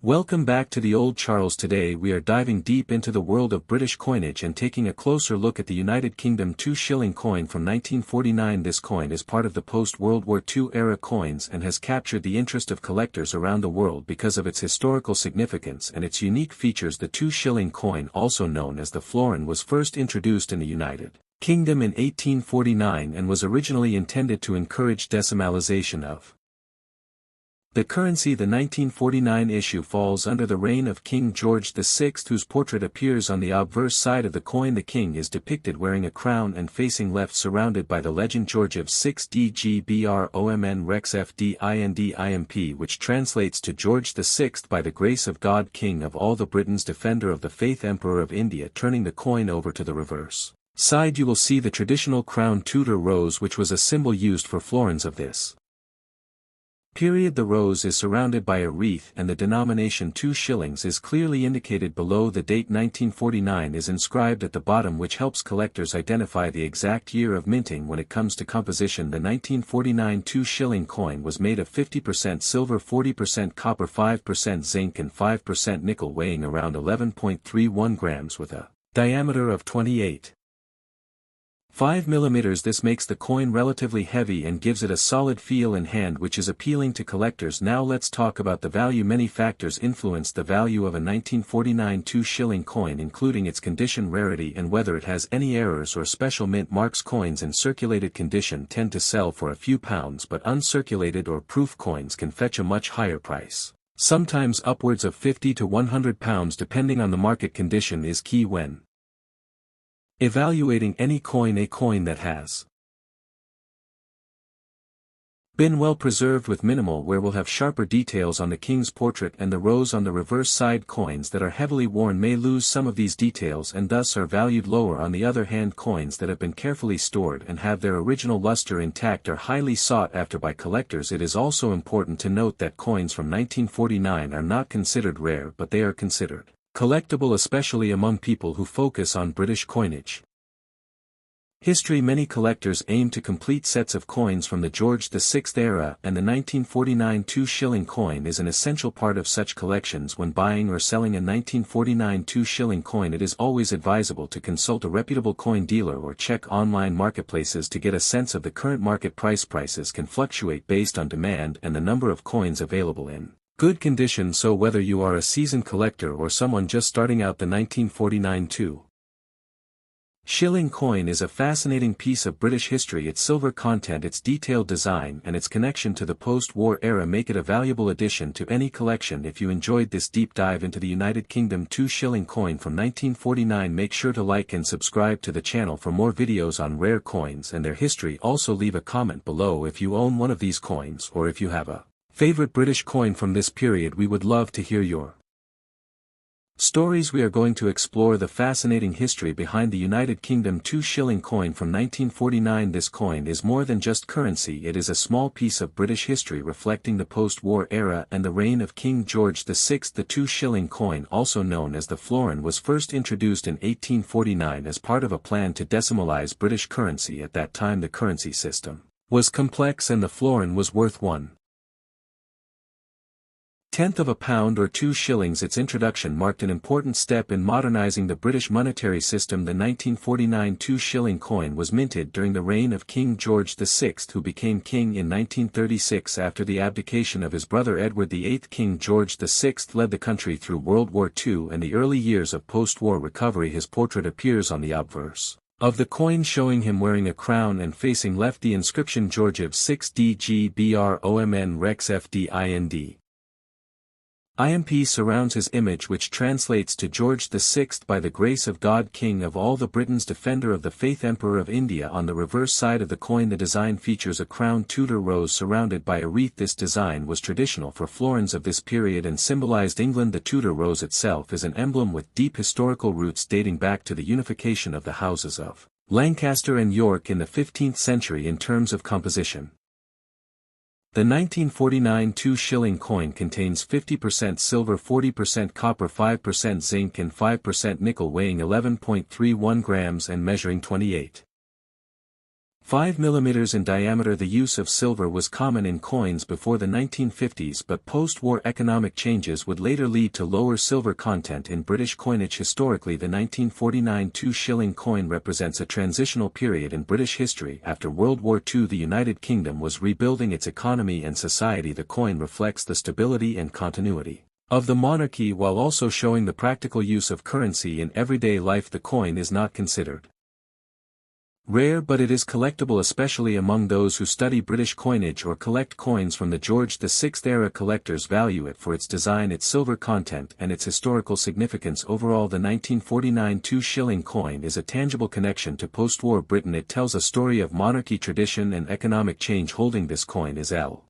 Welcome back to the Old Charles. Today we are diving deep into the world of British coinage and taking a closer look at the United Kingdom Two Shilling coin from 1949. This coin is part of the post-World War II era coins and has captured the interest of collectors around the world because of its historical significance and its unique features. The Two Shilling coin, also known as the Florin, was first introduced in the United Kingdom in 1849 and was originally intended to encourage decimalization of the currency. The 1949 issue falls under the reign of King George VI, whose portrait appears on the obverse side of the coin. The king is depicted wearing a crown and facing left, surrounded by the legend George of 6 DGBROMN Rex FDINDIMP, which translates to George VI, by the grace of God, King of all the Britons, defender of the faith, Emperor of India. Turning the coin over to the reverse side, you will see the traditional crown Tudor rose, which was a symbol used for florins of this period. The rose is surrounded by a wreath and the denomination 2 shillings is clearly indicated below. The date 1949 is inscribed at the bottom, which helps collectors identify the exact year of minting. When it comes to composition, the 1949 2 shilling coin was made of 50% silver, 40% copper, 5% zinc and 5% nickel, weighing around 11.31 grams with a diameter of 28.5 mm. This makes the coin relatively heavy and gives it a solid feel in hand, which is appealing to collectors. Now let's talk about the value. Many factors influence the value of a 1949 2 shilling coin, including its condition, rarity and whether it has any errors or special mint marks. Coins in circulated condition tend to sell for a few pounds, but uncirculated or proof coins can fetch a much higher price, sometimes upwards of £50 to £100, depending on the market. Condition is key when evaluating any coin. A coin that has been well preserved with minimal wear will have sharper details on the king's portrait and the rose on the reverse side. Coins that are heavily worn may lose some of these details and thus are valued lower. On the other hand, coins that have been carefully stored and have their original luster intact are highly sought after by collectors. It is also important to note that coins from 1949 are not considered rare, but they are considered collectible, especially among people who focus on British coinage history. Many collectors aim to complete sets of coins from the George VI era, and the 1949 2 shilling coin is an essential part of such collections. When buying or selling a 1949 2 shilling coin, it is always advisable to consult a reputable coin dealer or check online marketplaces to get a sense of the current market price. Prices can fluctuate based on demand and the number of coins available in good condition, so whether you are a seasoned collector or someone just starting out, the 1949 2 shilling coin is a fascinating piece of British history. Its silver content, its detailed design and its connection to the post-war era make it a valuable addition to any collection. If you enjoyed this deep dive into the United Kingdom 2 shilling coin from 1949, make sure to like and subscribe to the channel for more videos on rare coins and their history. Also leave a comment below if you own one of these coins or if you have a favorite British coin from this period. We would love to hear your stories. We are going to explore the fascinating history behind the United Kingdom 2 shilling coin from 1949. This coin is more than just currency. It is a small piece of British history reflecting the post-war era and the reign of King George VI. The 2 shilling coin, also known as the Florin, was first introduced in 1849 as part of a plan to decimalize British currency. At that time the currency system was complex and the florin was worth 1/10 of a pound or 2 shillings. Its introduction marked an important step in modernizing the British monetary system. The 1949 2 shilling coin was minted during the reign of King George VI, who became king in 1936 after the abdication of his brother Edward VIII. King George VI led the country through World War II and the early years of post-war recovery. His portrait appears on the obverse of the coin, showing him wearing a crown and facing left. The inscription George of 6 DGBROMN Rex FDIND IMP surrounds his image, which translates to George VI, by the grace of God, King of all the Britons, defender of the faith, Emperor of India. On the reverse side of the coin the design features a crown Tudor rose surrounded by a wreath. This design was traditional for florins of this period and symbolized England. The Tudor rose itself is an emblem with deep historical roots dating back to the unification of the houses of Lancaster and York in the 15th century. In terms of composition, the 1949 2 shilling coin contains 50% silver, 40% copper, 5% zinc and 5% nickel, weighing 11.31 grams and measuring 28.5 5 mm in diameter. The use of silver was common in coins before the 1950s, but post-war economic changes would later lead to lower silver content in British coinage. Historically, the 1949 2 shilling coin represents a transitional period in British history. After World War II, the United Kingdom was rebuilding its economy and society. The coin reflects the stability and continuity of the monarchy while also showing the practical use of currency in everyday life. The coin is not considered rare, but it is collectible, especially among those who study British coinage or collect coins from the George VI era. Collectors value it for its design, its silver content, and its historical significance. Overall, the 1949 2 shilling coin is a tangible connection to post-war Britain. It tells a story of monarchy, tradition, and economic change. Holding this coin is L.